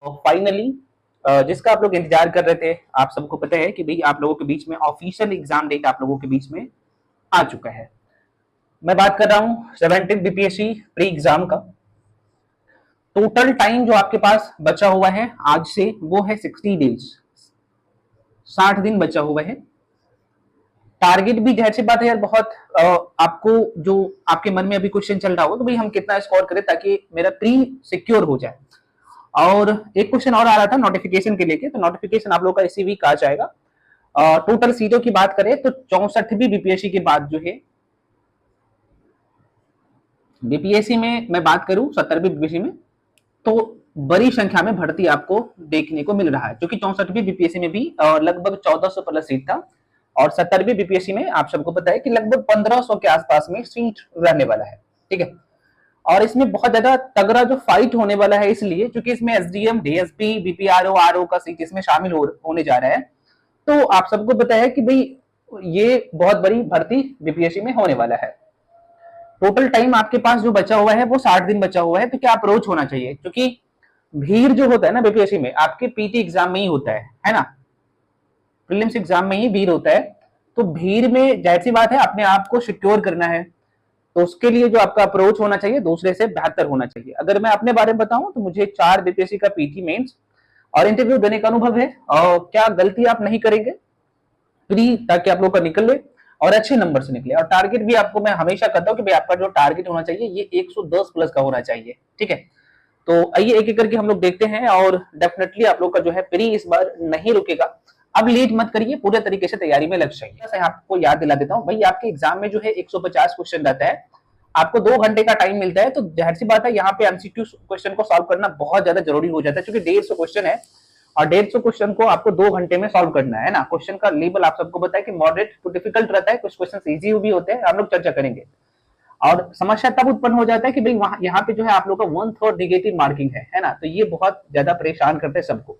और फाइनली जिसका आप लोग इंतजार कर रहे थे, आप सबको पता है कि भाई आप लोगों के बीच में ऑफिशियल एग्जाम डेट आप लोगों के बीच में आ चुका है। मैं बात कर रहा हूं 17 बीपीएससी प्री एग्जाम का। टोटल टाइम जो आपके पास बचा हुआ है आज से वो है 60 डेज, 60 दिन बचा हुआ है। टारगेट भी जाहिर सी बात है यार बहुत आपको जो आपके मन में अभी क्वेश्चन चल रहा हो तो भाई हम कितना स्कोर करें ताकि मेरा प्री सिक्योर हो जाए। और एक क्वेश्चन और आ रहा था नोटिफिकेशन के लेके, तो नोटिफिकेशन आप लोग का इसी वीक आ जाएगा। टोटल सीटों की बात करें तो 64वीं बीपीएससी के बाद जो है बीपीएससी में मैं बात करूं 70वीं बीपीएससी में तो बड़ी संख्या में भर्ती आपको देखने को मिल रहा है, क्योंकि 64वीं बीपीएससी में भी लगभग 1400 प्लस सीट था और 70वीं बीपीएससी में आप सबको पता है कि लगभग 1500 के आसपास में सीट रहने वाला है। ठीक है, और इसमें बहुत ज्यादा तगड़ा जो फाइट होने वाला है इसलिए क्योंकि इसमें एसडीएम, डीएसपी, बीपीआरओ, आरओ का सीट इसमें शामिल होने जा रहा है। तो आप सबको पता है कि भाई ये बहुत बड़ी भर्ती बीपीएससी में होने वाला है। टोटल टाइम आपके पास जो बचा हुआ है वो 60 दिन बचा हुआ है। तो क्या अप्रोच होना चाहिए, क्योंकि भीड़ जो होता है ना बीपीएससी में आपके पीटी एग्जाम में ही होता है ना, प्रीलिम्स एग्जाम में ही भीड़ होता है। तो भीड़ में जाहिर सी बात है अपने आप को सिक्योर करना है, तो उसके लिए जो आपका अप्रोच होना चाहिए दूसरे से बेहतर होना चाहिए। अगर मैं अपने बारे में बताऊं तो मुझे 4 बीपीएससी का पीटी मेंस और इंटरव्यू देने का अनुभव है। और क्या गलती आप नहीं करेंगे प्री, ताकि आप लोग का निकले और अच्छे नंबर से निकले। और टारगेट भी आपको मैं हमेशा कहता हूं कि भाई आपका जो टारगेट होना चाहिए ये 110 प्लस का होना चाहिए। ठीक है, तो आइए एक एक करके हम लोग देखते हैं और डेफिनेटली आप लोग का जो है प्री इस बार नहीं रुकेगा। अब लेट मत करिए, पूरे तरीके से तैयारी में लग जाइए। आपको याद दिला देता हूं भाई आपके एग्जाम में जो है 150 क्वेश्चन रहता है, आपको 2 घंटे का टाइम मिलता है। तो जाहिर सी बात है यहाँ पे एमसीक्यू क्वेश्चन को सॉल्व करना बहुत ज्यादा जरूरी हो जाता है, क्योंकि 150 क्वेश्चन है और 150 क्वेश्चन को आपको 2 घंटे में सॉल्व करना है ना। क्वेश्चन का लेवल आप सबको पता है कि मॉडरेट टू डिफिकल्ट रहता है, कुछ क्वेश्चन इजी भी होते हैं, हम लोग चर्चा करेंगे। और समस्या तब उत्पन्न हो जाता है कि भाई वहां यहाँ पे जो है आप लोग का 1/3 नेगेटिव मार्किंग है ना, तो ये बहुत ज्यादा परेशान करते हैं सबको।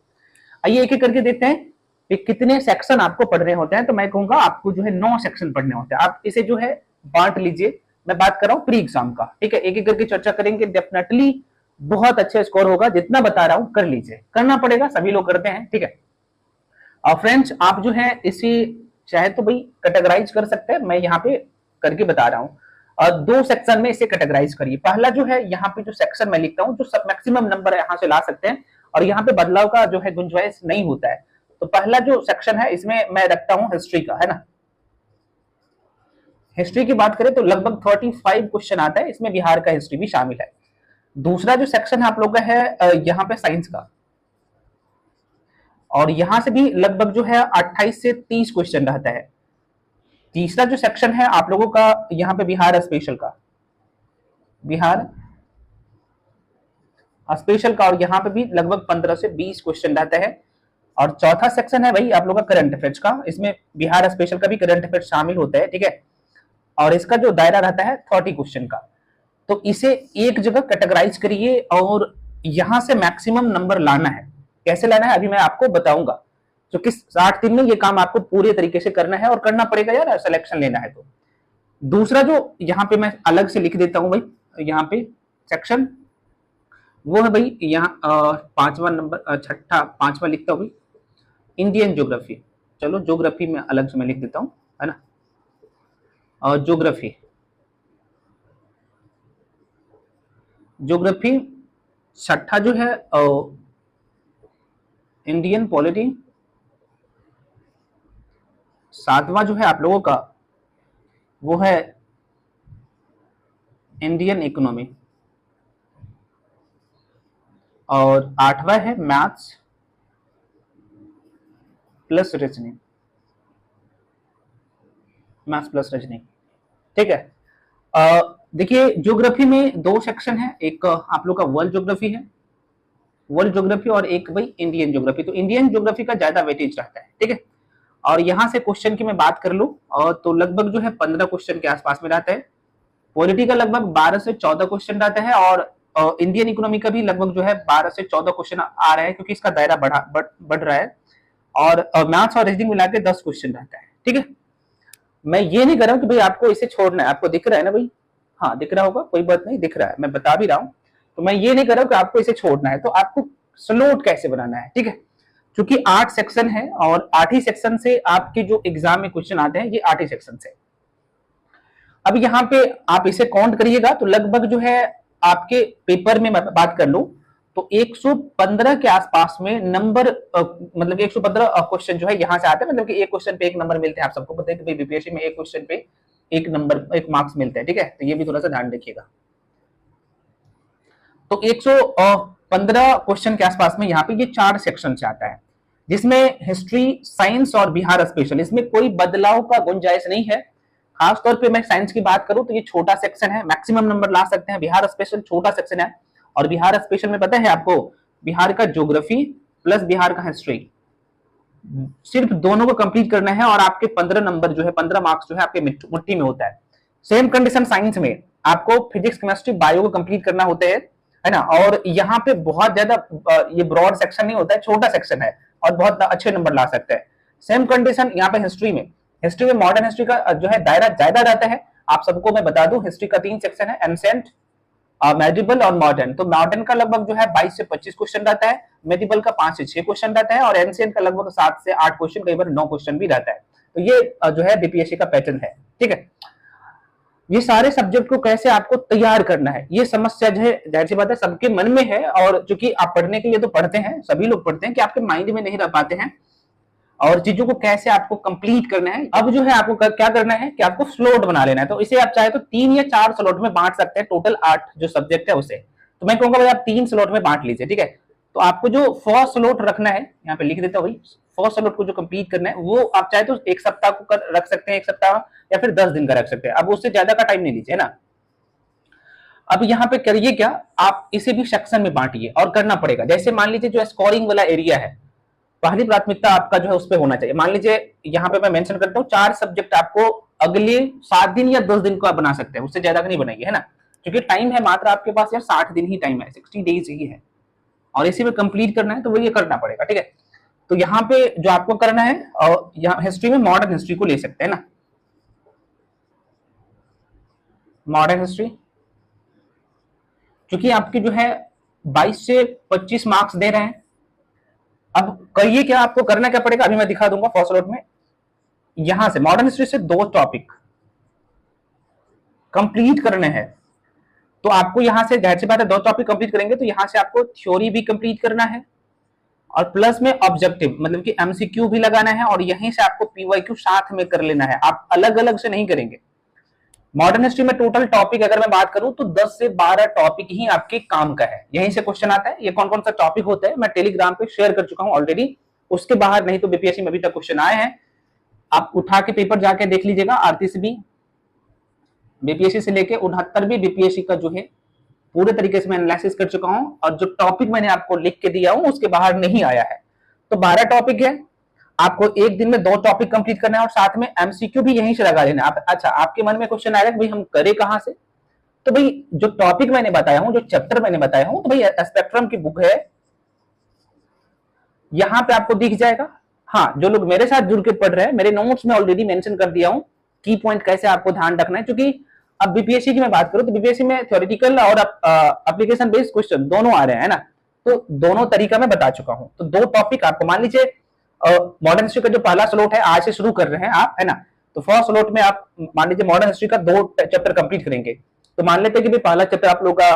आइए एक एक करके देखते हैं कि कितने सेक्शन आपको पढ़ने होते हैं। तो मैं कहूंगा आपको जो है 9 सेक्शन पढ़ने होते हैं। आप इसे जो है बांट लीजिए, मैं बात कर रहा हूँ प्री एग्जाम का। ठीक है, एक एक करके चर्चा करेंगे, डेफिनेटली बहुत अच्छा स्कोर होगा। जितना बता रहा हूं कर लीजिए, करना पड़ेगा, सभी लोग करते हैं। ठीक है, और फ्रेंड्स आप जो है इसी चाहे तो भाई कैटेगराइज कर सकते हैं, मैं यहाँ पे करके बता रहा हूँ। और 2 सेक्शन में इसे कैटेगराइज करिए। पहला जो है यहाँ पे जो सेक्शन मैं लिखता हूँ जो सब मैक्सिमम नंबर यहाँ से ला सकते हैं और यहाँ पे बदलाव का जो है गुंजाइश नहीं होता है। तो पहला जो सेक्शन है इसमें मैं रखता हूँ हिस्ट्री का, है ना। हिस्ट्री की बात करें तो लगभग 35 क्वेश्चन आता है, इसमें बिहार का हिस्ट्री भी शामिल है। दूसरा जो सेक्शन है आप लोगों का है यहाँ पे साइंस का, और यहां से भी लगभग जो है 28 से 30 क्वेश्चन रहता है। तीसरा जो सेक्शन है आप लोगों का यहाँ पे बिहार स्पेशल का, बिहार स्पेशल का, और यहाँ पे भी लगभग 15 से 20 क्वेश्चन रहता है। और चौथा सेक्शन है भाई आप लोगों का करंट अफेयर्स का, इसमें बिहार स्पेशल का भी करंट अफेयर्स शामिल होता है। ठीक है, और इसका जो दायरा रहता है 30 क्वेश्चन का। तो इसे एक जगह कैटेगराइज करिए और यहां से मैक्सिमम नंबर लाना है। कैसे लाना है अभी मैं आपको बताऊंगा, तो किस 60 दिन में ये काम आपको पूरे तरीके से करना है और करना पड़ेगा यार, सिलेक्शन लेना है तो। दूसरा जो यहाँ पे मैं अलग से लिख देता हूं भाई, यहाँ पे सेक्शन वो है भाई यहाँ 5वां नंबर, छठा 5वां लिखता हूँ भाई, इंडियन ज्योग्राफी। चलो ज्योग्राफी में अलग से मैं लिख देता हूँ, है ना। और ज्योग्राफी छठा जो है इंडियन पॉलिटी। 7वां जो है आप लोगों का वो है इंडियन इकोनॉमी। और 8वां है maths plus reasoning, maths plus reasoning. ठीक है, देखिए ज्योग्राफी में 2 सेक्शन है, एक आप लोग का वर्ल्ड ज्योग्राफी है, वर्ल्ड ज्योग्राफी, और एक भाई इंडियन ज्योग्राफी। तो इंडियन ज्योग्राफी का ज्यादा वेटेज रहता है। ठीक है, और यहां से क्वेश्चन की मैं बात कर लूं और तो लगभग जो है 15 क्वेश्चन के आसपास में रहता है। पॉलिटी का लगभग 12 से 14 क्वेश्चन रहता है, और इंडियन इकोनॉमी का भी लगभग जो है 12 से 14 क्वेश्चन आ रहा है, क्योंकि इसका दायरा बढ़ रहा है। और मैथ्स और रीजनिंग मिला के 10 क्वेश्चन रहता है। ठीक है, मैं ये नहीं कर रहा हूं कि भाई आपको इसे छोड़ना है, आपको दिख रहा है ना भाई, हाँ दिख रहा होगा, कोई बात नहीं, दिख रहा है, मैं बता भी रहा हूं। तो मैं ये नहीं कर रहा हूं कि आपको इसे छोड़ना है, तो आपको स्लोट कैसे बनाना है, ठीक है। क्योंकि 8 सेक्शन है और 8 ही सेक्शन से आपके जो एग्जाम में क्वेश्चन आते हैं, ये 8 ही सेक्शन से। अब यहाँ पे आप इसे काउंट करिएगा तो लगभग जो है आपके पेपर में मैं बात कर लूं तो 115 के आसपास में नंबर, मतलब 115 क्वेश्चन जो है यहां से आते हैं, मतलब कि एक क्वेश्चन पे एक नंबर मिलते हैं। आप सबको पता है कि बीपीएससी में एक क्वेश्चन पे एक नंबर, एक मार्क्स मिलते हैं, ठीक है। तो ये भी थोड़ा सा ध्यान रखिएगा। तो 115 क्वेश्चन के आसपास में यहाँ पे ये 4 सेक्शन से आता है, जिसमें हिस्ट्री, साइंस और बिहार स्पेशल, इसमें कोई बदलाव का गुंजाइश नहीं है। खासतौर पे मैं साइंस की बात करूं तो ये छोटा सेक्शन है, मैक्सिमम नंबर ला सकते हैं। बिहार स्पेशल छोटा सेक्शन है और बिहार स्पेशल में पता है आपको, बिहार का ज्योग्राफी प्लस बिहार का हिस्ट्री, सिर्फ दोनों को कंप्लीट करना है और आपके 15 नंबर जो है, 15 मार्क्स जो है आपके मुट्ठी में होता है। सेम कंडीशन साइंस में आपको फिजिक्स, केमिस्ट्री, बायो को कंप्लीट करना होते हैं, है ना। और यहाँ पे बहुत ज्यादा ये ब्रॉड सेक्शन नहीं होता है, छोटा सेक्शन है और बहुत अच्छे नंबर ला सकते हैं। सेम कंडीशन यहाँ पे हिस्ट्री में, हिस्ट्री में मॉडर्न हिस्ट्री का जो है दायरा ज्यादा रहता है। आप सबको मैं बता दूं, हिस्ट्री का 3 सेक्शन है, एंशिएंट, मेडिवल और मॉडर्न। तो मॉडर्न का लगभग जो है 22 से 25 क्वेश्चन रहता है, मेडिवल का 5 से 6 क्वेश्चन रहता है और एंशिएंट का लगभग 7 से 8 क्वेश्चन, कई बार 9 क्वेश्चन भी रहता है। तो ये जो है बीपीएससी का पैटर्न है, ठीक है। ये सारे सब्जेक्ट को कैसे आपको तैयार करना है, ये समस्या जो है जाहिर सी बात है सबके मन में है, और चूंकि आप पढ़ने के लिए तो पढ़ते हैं, सभी लोग पढ़ते हैं, कि आपके माइंड में नहीं रह पाते हैं और चीजों को कैसे आपको कंप्लीट करना है। अब जो है आपको क्या करना है कि आपको स्लॉट बना लेना है। तो इसे आप चाहे तो 3 या 4 स्लॉट में बांट सकते हैं, टोटल 8 जो सब्जेक्ट है उसे। तो मैं कहूंगा भाई आप 3 स्लॉट में बांट लीजिए, ठीक है। तो आपको जो फर्स्ट स्लॉट रखना है, यहाँ पे लिख देता हूं भाई, फर्स्ट स्लॉट को जो कंप्लीट करना है वो आप चाहे तो 1 सप्ताह को रख सकते हैं, 1 सप्ताह या फिर 10 दिन का रख सकते हैं। अब उससे ज्यादा का टाइम नहीं लीजिए ना। अब यहाँ पे करिए क्या, आप इसे भी सेक्शन में बांटिए और करना पड़ेगा। जैसे मान लीजिए जो स्कोरिंग वाला एरिया है, पहली प्राथमिकता आपका जो है उस पर होना चाहिए। मान लीजिए यहाँ पे मैं मेंशन करता हूँ 4 सब्जेक्ट आपको अगले 7 दिन या 10 दिन को आप बना सकते हैं, उससे ज्यादा का नहीं बनाइए, है ना। क्योंकि टाइम है मात्र आपके पास यार 60 दिन ही टाइम है, 60 डेज ही है और इसी में कंप्लीट करना है, तो वो ये करना पड़ेगा, ठीक है। तो यहाँ पे जो आपको करना है, और यहाँ हिस्ट्री में मॉडर्न हिस्ट्री को ले सकते हैं ना, मॉडर्न हिस्ट्री, क्योंकि आपकी जो है 22 से 25 मार्क्स दे रहे हैं। अब करिए क्या, आपको करना क्या पड़ेगा, अभी मैं दिखा दूंगा फर्स्ट स्लॉट में। यहां से मॉडर्न हिस्ट्री से 2 टॉपिक कंप्लीट करने हैं, तो आपको यहां से जाहिर सी बात है 2 टॉपिक कंप्लीट करेंगे तो यहां से आपको थ्योरी भी कंप्लीट करना है और प्लस में ऑब्जेक्टिव, मतलब कि एमसीक्यू भी लगाना है और यहीं से आपको पीवाईक्यू साथ में कर लेना है, आप अलग अलग से नहीं करेंगे। मॉडर्न हिस्ट्री में टोटल टॉपिक अगर मैं बात करूं तो 10 से 12 टॉपिक ही आपके काम का है, यहीं से क्वेश्चन आता है। ये कौन कौन सा टॉपिक होता है मैं टेलीग्राम पे शेयर कर चुका हूं ऑलरेडी, उसके बाहर नहीं तो बीपीएससी में अभी तक क्वेश्चन आए हैं, आप उठा के पेपर जाके देख लीजिएगा। 38वीं बीपीएससी से लेके 69वीं बीपीएससी का जो है पूरे तरीके से मैं एनालिसिस कर चुका हूं और जो टॉपिक मैंने आपको लिख के दिया हूं उसके बाहर नहीं आया है। तो 12 टॉपिक है, आपको एक दिन में 2 टॉपिक कंप्लीट करना है और साथ में एमसीक्यू भी यहीं से लगा लेना। अच्छा, आपके मन में क्वेश्चन आएगा भाई हम करें कहां से, तो भाई जो टॉपिक मैंने बताया हूं, जो चैप्टर मैंने बताया हूं, तो भाई स्पेक्ट्रम की बुक है, यहां पे आपको दिख जाएगा। हाँ, जो लोग मेरे साथ जुड़ के पढ़ रहे हैं, मेरे नोट्स में ऑलरेडी मेंशन कर दिया हूं की पॉइंट कैसे आपको ध्यान रखना है। क्योंकि अब बीपीएससी की मैं बात करूं तो बीपीएससी में थ्योरेटिकल और एप्लीकेशन बेस्ड क्वेश्चन दोनों आ रहे हैं ना, तो दोनों तरीका मैं बता चुका हूं। तो 2 टॉपिक आपको, मान लीजिए मॉडर्न हिस्ट्री का जो पहला स्लॉट है आज से शुरू कर रहे हैं आप, है ना, तो फर्स्ट स्लॉट में आप मान लीजिए मॉडर्न हिस्ट्री का 2 चैप्टर कंप्लीट करेंगे। तो मान लेते हैं कि भाई पहला चैप्टर आप लोग का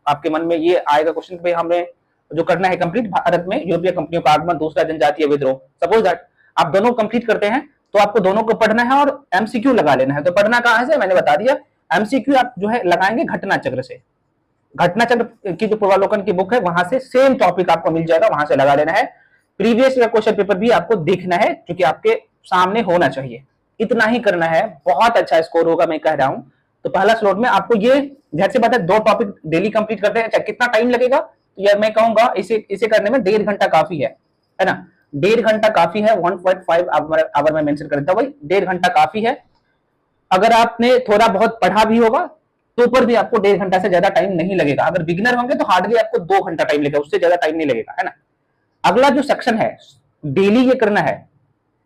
आपके मन में ये आएगा क्वेश्चन कि भाई हमें जो करना है कंप्लीट, भारत में यूरोपीय कंपनियों का आगमन, दूसरा जनजातीय विद्रोह, सपोज दैट आप दोनों कंप्लीट करते हैं तो आपको दोनों को पढ़ना है और एमसीक्यू लगा लेना है। तो पढ़ना कहां से मैंने बता दिया, एमसीक्यू आप जो है लगाएंगे घटना चक्र से, घटना चक्र की जो पूर्वालोकन की बुक है वहां से सेम टॉपिक आपको मिल जाएगा, वहां से लगा लेना है। प्रीवियस क्वेश्चन पेपर भी आपको देखना है क्योंकि आपके सामने होना चाहिए, इतना ही करना है, बहुत अच्छा स्कोर होगा मैं कह रहा हूं। तो पहला स्लॉट में आपको ये ध्यान से बात है 2 टॉपिक डेली कंप्लीट करते हैं। अच्छा, कितना टाइम लगेगा, तो यार मैं कहूंगा इसे करने में 1.5 घंटा काफी है ना, 1.5 घंटा काफी है। 1.5 आवर में मेंशन करता हूं भाई, 1.5 घंटा काफी है। अगर आपने थोड़ा बहुत पढ़ा भी होगा तो पर भी आपको 1.5 घंटा से ज्यादा टाइम नहीं लगेगा। अगर बिगिनर होंगे तो हार्डली आपको 2 घंटा टाइम लगेगा, उससे ज्यादा टाइम नहीं लगेगा, है ना। अगला जो सेक्शन है डेली ये करना है,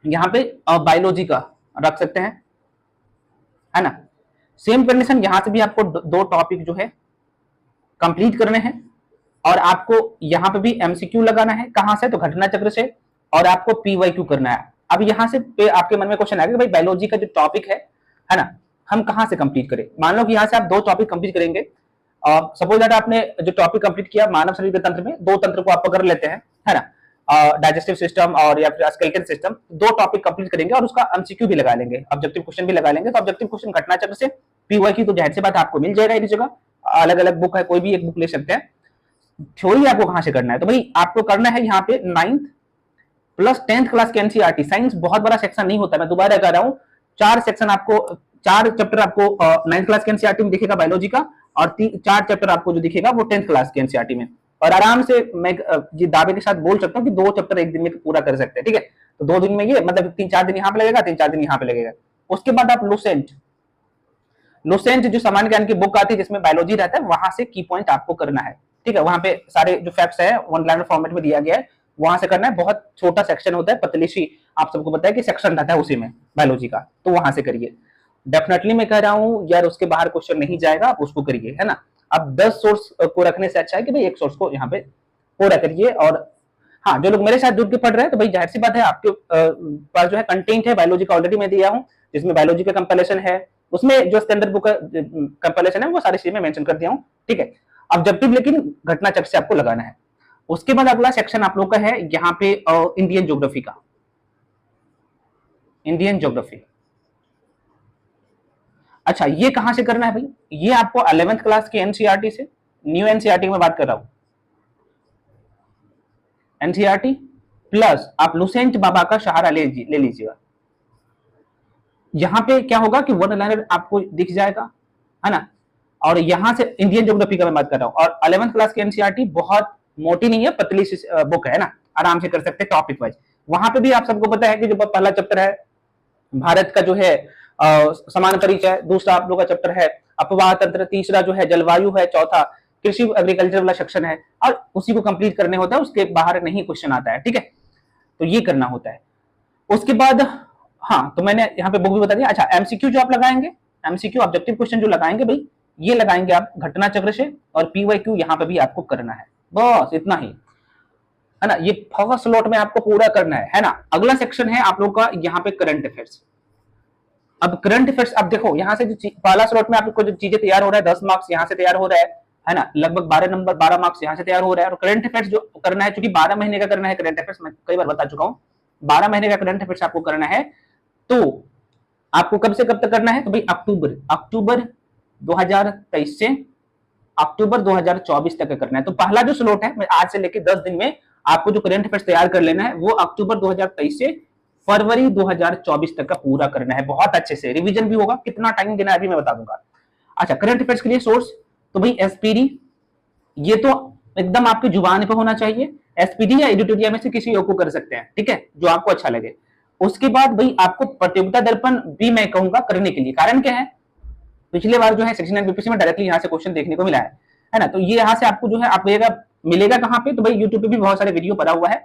यहाँ पे बायोलॉजी का रख सकते हैं, है ना। सेम कंडीशन यहां से भी आपको 2 टॉपिक जो है कंप्लीट करने हैं और आपको यहाँ पे भी एमसीक्यू लगाना है। कहां से? तो घटना चक्र से। और आपको पीवाईक्यू करना है। अब यहाँ से आपके मन में क्वेश्चन आएगा कि भाई बायोलॉजी का जो टॉपिक है ना, हम कहां से कंप्लीट करें। मान लो कि यहाँ से आप 2 टॉपिक कंप्लीट करेंगे। सपोज दैट आपने जो टॉपिक कंप्लीट किया मानव शरीर के तंत्र में, 2 तंत्र को आप पकड़ लेते हैं, है ना, डाइजेस्टिव सिस्टम और या फिर स्केलेटल सिस्टम, 2 टॉपिक कंप्लीट करेंगे और उसका एमसीक्यू भी लगा लेंगे, ऑब्जेक्टिव क्वेश्चन भी लगा लेंगे। तो ऑब्जेक्टिव क्वेश्चन घटना चक्र से, पीवाईक्यू तो जाहिर सी बात आपको मिल जाएगा इस जगह, अलग अलग बुक है, कोई भी एक बुक ले सकते हैं। थ्योरी आपको कहां से करना है? तो भाई आपको करना है यहाँ पे 9th प्लस 10th क्लास के एनसीईआरटी। साइंस बहुत बड़ा सेक्शन नहीं होता, मैं दोबारा कह रहा हूँ, 4 सेक्शन आपको, 4 चैप्टर आपको 9th क्लास के एनसीईआरटी में दिखेगा बायोलॉजी का, और 4 चैप्टर आपको जो दिखेगा वो 10th क्लास के एनसीईआरटी में। और आराम से मैं ये दावे के साथ बोल सकता हूँ कि 2 चैप्टर एक दिन में पूरा कर सकते हैं, ठीक है। तो 2 दिन में ये मतलब 3-4 दिन यहाँ पे लगेगा, 3-4 दिन यहाँ पे लगेगा। उसके बाद आप लुसेंट जो सामान्य ज्ञान की बुक आती है जिसमें बायोलॉजी रहता है, वहां से की पॉइंट आपको करना है, ठीक है। वहां पे सारे जो फैक्ट्स है वन लाइनर फॉर्मेट में दिया गया है, वहां से करना है। बहुत छोटा सेक्शन होता है, पतली सी, आप सबको पता है कि सेक्शन रहता है उसी में बायोलॉजी का, तो वहां से करिए। डेफिनेटली मैं कह रहा हूं यार, उसके बाहर क्वेश्चन नहीं जाएगा, आप उसको करिए, है ना। अब 10 सोर्स को रखने से अच्छा है कि भाई एक सोर्स को यहाँ पे पूरा करिए। और हाँ, जो लोग मेरे साथ जुड़ के पढ़ रहे हैं, तो भाई जाहिर सी बात है आपके पास जो है कंटेंट है बायोलॉजी का ऑलरेडी मैं दिया हूँ, जिसमें बायोलॉजी का कंपाइलेशन है, उसमें जो स्टैंडर्ड बुक का कंपाइलेशन है वो सारी चीजें मैं मेंशन कर दिया हूँ, ठीक है। ऑब्जेक्टिव लेकिन घटना चक्र से आपको लगाना है। उसके बाद अगला सेक्शन आप लोग का है यहाँ पे इंडियन ज्योग्राफी का। इंडियन ज्योग्राफी, अच्छा ये कहां से करना है भाई? ये आपको 11th क्लास के एनसीईआरटी से, न्यू एनसीईआरटी में बात कर रहा हूं, एनसीईआरटी प्लस आप लुसेंट बाबा का सहारा ले लीजिएगा। यहां पे क्या होगा कि वन लाइनर आपको दिख जाएगा, है ना। और यहां से इंडियन ज्योग्राफी का मैं बात कर रहा हूं, और 11th क्लास की एनसीईआरटी बहुत मोटी नहीं है, पतली सी बुक है ना, आराम से कर सकते हैं टॉपिक वाइज। वहां पे भी आप सबको पता है कि जो पहला चैप्टर है भारत का जो है समान परिचय, दूसरा आप लोग का चैप्टर है अपवाह तंत्र, तीसरा जो है जलवायु है, चौथा कृषि एग्रीकल्चर वाला सेक्शन है, और उसी को कंप्लीट करने होता है, उसके बाहर नहीं क्वेश्चन आता है, ठीक है। तो ये करना होता है। उसके बाद हाँ, तो मैंने यहाँ पे बुक भी बता दिया। अच्छा, एमसीक्यू जो आप लगाएंगे, एमसीक्यू ऑब्जेक्टिव क्वेश्चन जो लगाएंगे भाई, ये लगाएंगे आप घटना चक्र से, और पीवाईक्यू यहाँ पे भी आपको करना है, बस इतना ही, है ना। ये फर्स्ट स्लॉट में आपको पूरा करना है ना। अगला सेक्शन है आप लोग का यहाँ पे करंट अफेयर्स। अब करंट अफेयर्स, अब देखो यहाँ से जो पहला स्लॉट में आपको जो चीजें तैयार हो रहा है, 10 मार्क्स यहाँ से तैयार हो रहा है ना, लगभग 12 मार्क्स यहाँ से तैयार हो रहा है। और करंट अफेयर्स जो करना है, चूंकि 12 महीने का करना है करंट अफेयर्स, मैं कई बार बता चुका हूँ, 12 महीने का करंट अफेयर्स आपको करना है। तो आपको कब से कब तक करना है? तो भाई अक्टूबर 2023 से अक्टूबर 2024 तक करना है। तो पहला जो स्लॉट है, मैं आज से लेकर 10 दिन में आपको जो करंट अफेयर्स तैयार कर लेना है, वो अक्टूबर 2023 से फरवरी 2024 तक का पूरा करना है। बहुत अच्छे से रिवीजन भी होगा, कितना टाइम देना है अभी मैं बता दूंगा। अच्छा, करंट अफेयर्स के लिए सोर्स, तो भाई एसपीडी, ये तो एकदम आपकी जुबान पे होना चाहिए। एसपीडी या एडिटोरिया में से किसी एक को कर सकते हैं, ठीक है, जो आपको अच्छा लगे। उसके बाद भाई आपको प्रतियोगिता दर्पण भी मैं कहूंगा करने के लिए। कारण क्या है, पिछले बार जो है सेक्शन 9 बीपीएससी में डायरेक्टली यहाँ से क्वेश्चन देखने को मिला है ना। तो ये यहाँ से आपको जो है आप मिलेगा कहाँ पे? तो भाई यूट्यूब पे भी बहुत सारे वीडियो पड़ा हुआ है।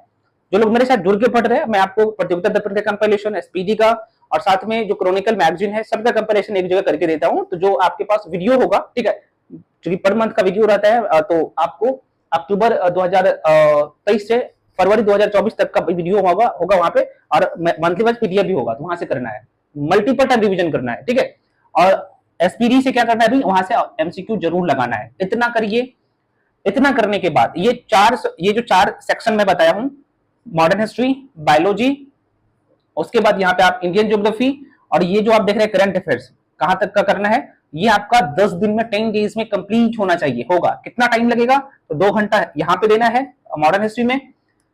जो लोग मेरे साथ जुड़ के पढ़ रहे हैं, मैं आपको प्रतियोगिता दर्पण का कंपाइलेशन, एसपीडी का, और साथ में जो क्रॉनिकल मैगजीन है, सबका कंपाइलेशन एक जगह करके देता हूँ। तो जो आपके पास वीडियो होगा, ठीक है, क्योंकि पर मंथ का वीडियो रहता है, तो आपको अक्टूबर 2023 से फरवरी 2024 तक का वीडियो होगा वहां पे, और मंथली वाइज पीडीएफ भी होगा, तो वहां से करना है, मल्टीपल टाइम रिवीजन करना है, ठीक है। और एसपीडी से क्या करना है भाई, वहां से एमसीक्यू जरूर लगाना है। इतना करिए। इतना करने के बाद ये जो 4 सेक्शन में बताया हूं, मॉडर्न हिस्ट्री, बायोलॉजी, उसके बाद यहाँ पे आप इंडियन ज्योग्राफी, और ये जो आप देख रहे हैं करंट अफेयर्स, कहां तक का करना है, ये आपका 10 दिन में 10 डेज में कंप्लीट होना चाहिए। होगा कितना टाइम लगेगा? तो 2 घंटा यहाँ पे देना है मॉडर्न हिस्ट्री में,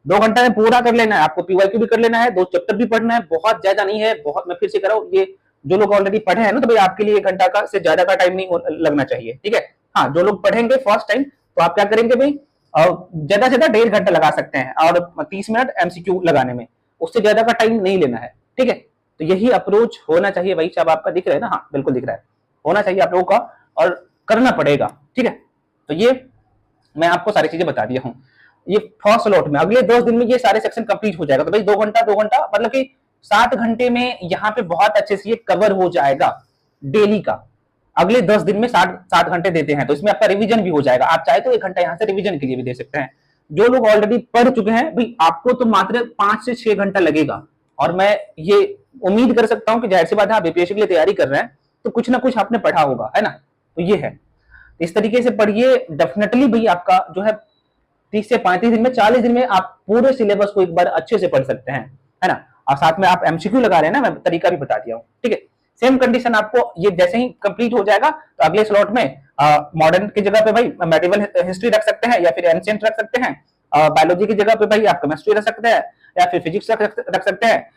2 घंटा में पूरा कर लेना है। आपको पीवाईक्यू भी कर लेना है, 2 चैप्टर भी पढ़ना है, बहुत ज्यादा नहीं है, बहुत, मैं फिर से कह रहा हूँ, ये जो लोग ऑलरेडी पढ़े हैं ना, तो भाई आपके लिए 1 घंटा का से ज्यादा का टाइम नहीं लगना चाहिए, ठीक है। हाँ, जो लोग पढ़ेंगे फर्स्ट टाइम, तो आप क्या करेंगे भाई, ज्यादा से ज्यादा 1.5 घंटा लगा सकते हैं, और 30 मिनट एमसीक्यू लगाने में, उससे ज्यादा का टाइम नहीं लेना है, ठीक है। तो यही अप्रोच होना चाहिए भाई साहब। आपका दिख रहा है ना? हाँ बिल्कुल दिख रहा है, होना चाहिए आप लोगों का, और करना पड़ेगा, ठीक है। तो ये मैं आपको सारी चीजें बता दिया हूँ। ये फर्स्ट स्लॉट में अगले 10 दिन में ये सारे सेक्शन कंप्लीट हो जाएगा। तो भाई 2 घंटा मतलब कि 7 घंटे में यहाँ पे बहुत अच्छे से ये कवर हो जाएगा डेली का। अगले 10 दिन में 60 घंटे देते हैं, तो इसमें आपका रिवीजन भी हो जाएगा। आप चाहे तो 1 घंटा यहाँ से रिवीजन के लिए भी दे सकते हैं। जो लोग ऑलरेडी पढ़ चुके हैं भाई, आपको तो मात्र 5 से 6 घंटा लगेगा, और मैं ये उम्मीद कर सकता हूं कि जाहिर सी बात है आप बीपीएससी के लिए तैयारी कर रहे हैं तो कुछ ना कुछ आपने पढ़ा होगा, है ना। तो ये है, इस तरीके से पढ़िए, डेफिनेटली भाई आपका जो है 30 से 35 दिन में, 40 दिन में आप पूरे सिलेबस को एक बार अच्छे से पढ़ सकते हैं, है ना। और साथ में आप एमसीक्यू लगा रहे हैं ना, मैं तरीका भी बता दिया हूँ, ठीक है। सेम कंडीशन आपको ये जैसे ही कंप्लीट हो जाएगा तो अगले स्लॉट में मॉडर्न की जगह पे भाई मेडिवल हिस्ट्री रख सकते हैं, या फिर एंशिएंट रख सकते हैं। बायोलॉजी की जगह पे भाई आप केमिस्ट्री रख सकते हैं, या फिर फिजिक्स रख सकते हैं।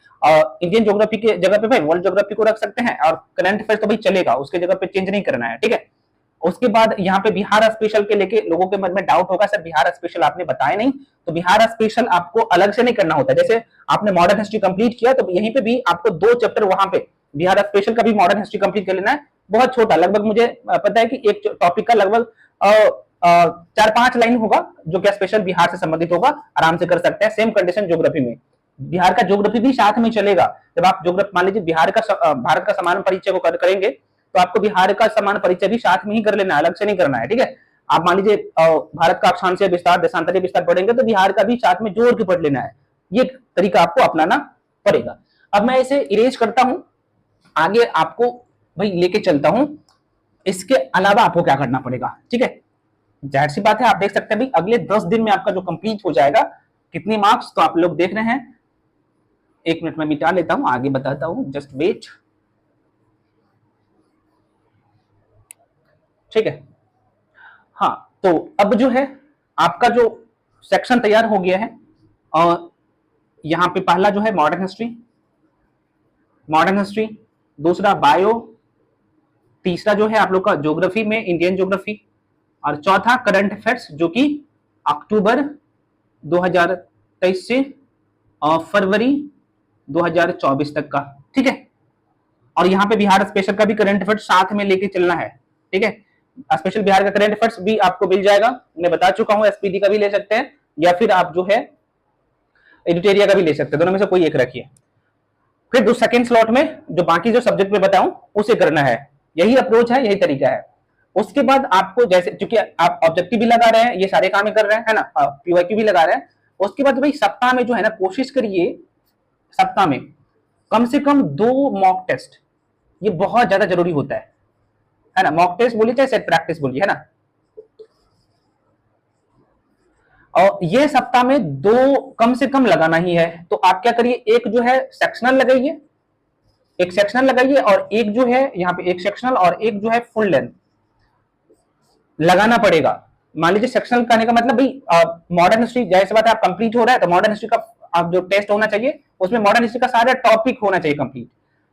इंडियन ज्योग्राफी के जगह पे भाई वर्ल्ड ज्योग्राफी को रख सकते हैं, और करंट अफेयर्स तो भाई चलेगा, उसके जगह पे चेंज नहीं करना है, ठीक है। उसके बाद यहाँ पे बिहार स्पेशल के लेके लोगों के मन में डाउट होगा, सर बिहार स्पेशल आपने बताया नहीं। तो बिहार स्पेशल आपको अलग से नहीं करना होता, जैसे आपने मॉडर्न हिस्ट्री कंप्लीट किया तो यहीं पे भी आपको 2 चैप्टर वहां पे बिहार स्पेशल का भी मॉडर्न हिस्ट्री कंप्लीट कर लेना है। बहुत छोटा, लगभग मुझे पता है कि एक टॉपिक का लगभग 4-5 लाइन होगा जो क्या स्पेशल बिहार से संबंधित होगा, आराम से कर सकते हैं। सेम कंडीशन ज्योग्राफी में, बिहार का ज्योग्राफी भी साथ में चलेगा। जब आप ज्योग्राफी मान लीजिए बिहार का भारत का सामान्य परिचय को करेंगे तो आपको बिहार का सामान्य परिचय भी साथ में ही कर लेना है, अलग से नहीं करना है, ठीक है। आप मान लीजिए भारत का अक्षांशीय विस्तार, देशांतरीय विस्तार पढ़ेंगे तो बिहार का भी साथ में जोड़ के पढ़ लेना है। ये तरीका आपको अपनाना पड़ेगा। अब मैं इसे इरेज करता हूं, आगे आपको भाई लेके चलता हूं। इसके अलावा आपको क्या करना पड़ेगा, ठीक है। जाहिर सी बात है, आप देख सकते हैं भाई अगले 10 दिन में आपका जो कंप्लीट हो जाएगा, कितने मार्क्स तो आप लोग देख रहे हैं। 1 मिनट में मिटा लेता हूं, आगे बताता हूं, जस्ट वेट, ठीक है। हाँ, तो अब जो है आपका जो सेक्शन तैयार हो गया है, और यहां पे पहला जो है मॉडर्न हिस्ट्री, दूसरा बायो, तीसरा जो है आप लोग का ज्योग्राफी में इंडियन ज्योग्राफी, और चौथा करंट अफेयर्स जो कि अक्टूबर 2023 से फरवरी 2024 तक का, ठीक है। और यहाँ पे बिहार स्पेशल का भी करंट अफेयर्स साथ में लेके चलना है, ठीक है। स्पेशल बिहार का करंट अफेयर्स भी आपको मिल जाएगा, मैं बता चुका हूं। एसपीडी का भी ले सकते हैं, या फिर आप जो है एडिटेरिया का भी ले सकते हैं, दोनों में से कोई एक रखिए। फिर दो सेकंड स्लॉट में जो बाकी जो सब्जेक्ट में बताऊं उसे करना है, यही अप्रोच है, यही तरीका है। उसके बाद आपको जैसे, क्योंकि आप ऑब्जेक्टिव भी लगा रहे हैं, ये सारे काम ही कर रहे हैं, है ना, पीवाईक्यू भी लगा रहे हैं। उसके बाद भाई सप्ताह में जो है ना, कोशिश करिए सप्ताह में कम से कम 2 मॉक टेस्ट, ये बहुत ज्यादा जरूरी होता है ना। मॉक टेस्ट बोलिए चाहे सेट प्रैक्टिस बोलिए, है ना। और ये सप्ताह में 2 कम से कम लगाना ही है। तो आप क्या करिए, एक जो है सेक्शनल लगाइए, एक सेक्शनल लगाइए, और एक जो है यहाँ पे एक सेक्शनल और एक जो है फुल लेंथ लगाना पड़ेगा। मान लीजिए सेक्शनल करने का मतलब भाई मॉडर्न हिस्ट्री, जैसे बात है आप कंप्लीट हो रहा है तो मॉडर्न हिस्ट्री का आप जो टेस्ट होना चाहिए उसमें मॉडर्न हिस्ट्री का सारा टॉपिक होना चाहिए कंप्लीट।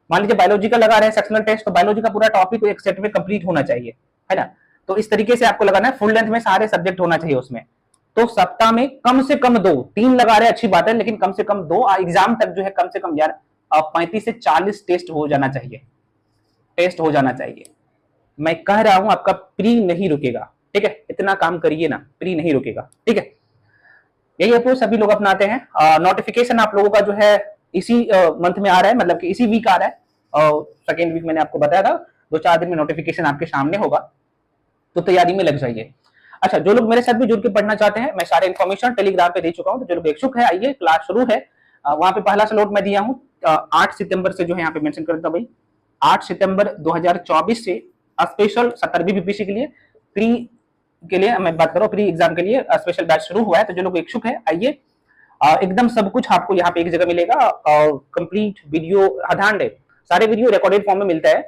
मान लीजिए बायोलॉजी का लगा रहे हैं सेक्शनल टेस्ट, तो बायोलॉजी का पूरा टॉपिक एक सेट में कंप्लीट होना चाहिए, है ना। तो इस तरीके से आपको लगाना है, फुल लेंथ में सारे सब्जेक्ट होना चाहिए उसमें। तो सप्ताह में कम से कम 2, 3 लगा रहे हैं अच्छी बात है, लेकिन कम से कम 2 एग्जाम तक जो है कम से कम यार 35 से 40 टेस्ट हो जाना चाहिए। मैं कह रहा हूं आपका प्री नहीं रुकेगा, ठीक है। इतना काम करिए ना, प्री नहीं रुकेगा, ठीक है। यही अप्रोच सभी लोग अपनाते हैं। नोटिफिकेशन आप लोगों का जो है इसी मंथ में आ रहा है, मतलब कि इसी वीक आ रहा है, सेकेंड वीक मैंने आपको बताया था, 2-4 दिन में नोटिफिकेशन आपके सामने होगा, तो तैयारी में लग जाइए। अच्छा, जो लोग मेरे साथ भी जुड़ के पढ़ना चाहते हैं, मैं सारे इन्फॉर्मेशन टेलीग्राम पे दे चुका हूं, तो जो लोग इच्छुक है आइए, क्लास शुरू है। वहां पे पहला स्लॉट मैं दिया हूं 8 सितंबर से, जो है यहाँ पे मेंशन करता भाई 8 सितंबर 2024 से स्पेशल 17वीं बीपीएससी के लिए प्री के लिए मैं बात कर रहा हूँ, प्री एग्जाम के लिए स्पेशल बैच शुरू हुआ है। तो जो लोग इच्छुक है आइए, एकदम सब कुछ आपको यहाँ पे एक जगह मिलेगा, और कंप्लीट वीडियो सारे वीडियो रिकॉर्डेड फॉर्म में मिलता है,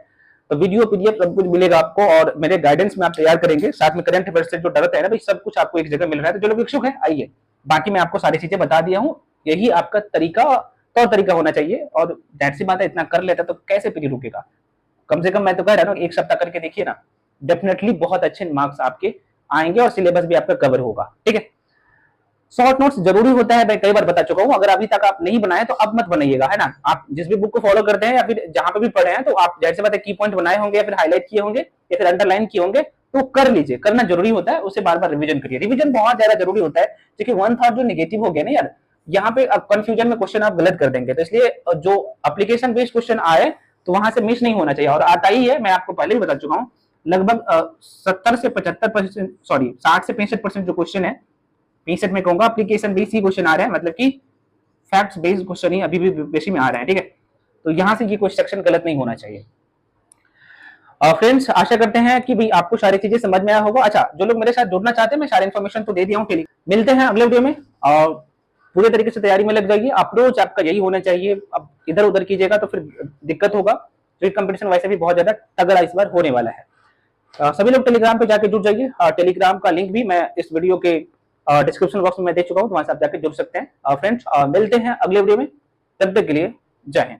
तो वीडियो पीडीएफ सब कुछ मिलेगा आपको, और मेरे गाइडेंस में आप तैयार करेंगे, साथ में करंट अफेयर्स से जो डरता है ना भाई, सब कुछ आपको एक जगह मिल रहा है। तो जो लोग इच्छुक है आइए, बाकी मैं आपको सारी चीजें बता दिया हूँ, यही आपका तरीका होना चाहिए। और जाहिर सी बात है, इतना कर लेता तो कैसे प्री रुकेगा। कम से कम मैं तो कह रहा हूँ 1 सप्ताह करके देखिए ना, डेफिनेटली बहुत अच्छे मार्क्स आपके आएंगे और सिलेबस भी आपका कवर होगा, ठीक है। शॉर्ट नोट्स जरूरी होता है, मैं कई बार बता चुका हूं, अगर अभी तक आप नहीं बनाए तो अब मत बनाइएगा, है ना। आप जिस भी बुक को फॉलो करते हैं या फिर जहां पे भी पढ़े हैं, तो आप जैसे बात है की पॉइंट बनाए होंगे या फिर हाईलाइट किए होंगे या फिर अंडरलाइन किए होंगे, तो कर लीजिए, करना जरूरी होता है। उसे बार बार रिवीजन करिए, रिवीजन बहुत ज्यादा जरूरी होता है, क्योंकि वन थॉट जो नेगेटिव हो गया ना यार, यहाँ पे कंफ्यूजन में क्वेश्चन आप गलत कर देंगे, तो इसलिए जो एप्लीकेशन बेस्ड क्वेश्चन आए तो वहां से मिस नहीं होना चाहिए, और आता ही है, मैं आपको पहले ही बता चुका हूँ। लगभग 70 से 75%, सॉरी 60 से 65% जो क्वेश्चन है, 65 में कहूंगा, एप्लीकेशन बेस्ड ही क्वेश्चन आ रहे हैं, मतलब कि फैक्ट्स बेस्ड क्वेश्चन ही अभी भी बीपीएससी में आ रहे हैं, ठीक है। तो यहां से ये क्वेश्चन सेक्शन गलत नहीं होना चाहिए। फ्रेंड्स, आशा करते हैं कि भाई आपको सारी चीजें समझ में आया होगा। अच्छा, जो लोग मेरे साथ जुड़ना चाहते हैं, मैं सारी इन्फॉर्मेशन तो दे दिया हूँ। मिलते हैं अगले वीडियो में, और पूरे तरीके से तैयारी में लग जाइए। अप्रोच आपका यही होना चाहिए। अब इधर उधर कीजिएगा तो फिर दिक्कत होगा, क्योंकि कंपटीशन वैसे भी बहुत ज्यादा तगड़ा इस बार होने वाला है। सभी लोग टेलीग्राम पे जाके जुड़ जाइए। टेलीग्राम का लिंक भी मैं इस वीडियो के डिस्क्रिप्शन बॉक्स में दे चुका हूँ, तो वहां से आप जाके जुड़ सकते हैं। फ्रेंड्स, मिलते हैं अगले वीडियो में, तब तक के लिए जय हिंद।